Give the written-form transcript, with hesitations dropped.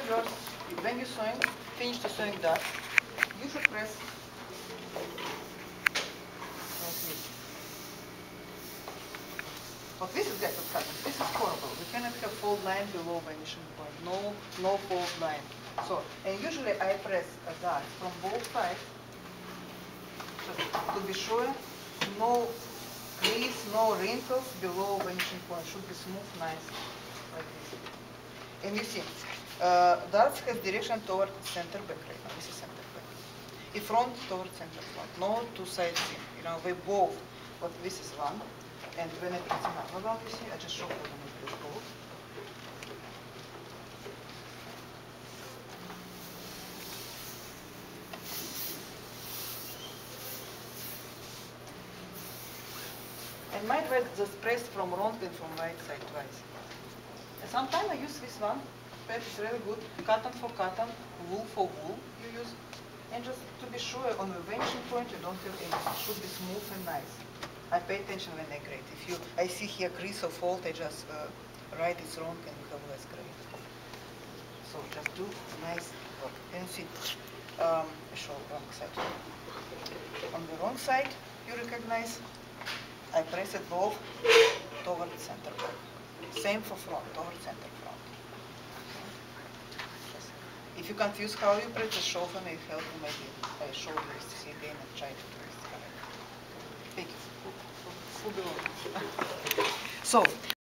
yours, when you sewing, finish the sewing that, you should press like this. But this is getting cut. This is horrible. We cannot have fold line below vanishing point. No fold line. So, and usually I press that from both sides, just to be sure, no crease, no wrinkles below vanishing point. Should be smooth, nice, like this. And you see, darts has direction toward center back right now. This is center back. In front toward center front. No two sides seam. You know, we both. But this is one. And when I press another one, you see, I just show you when I press both. And my advice just press from wrong and from right side twice. And sometimes I use this one. Pad is really good. Cotton for cotton, wool for wool you use. And just to be sure on the vanishing point you don't have anything. It should be smooth and nice. I pay attention when I grade. If I see here crease or fault, I just write it's wrong and you have less grade. So just do nice work. And see, I show wrong side. On the wrong side, you recognize, I press it both toward the center back. Same for front, toward center front. If you confuse how you press, just show for me, help you maybe. I show you this again and try to do it correct. Thank you. So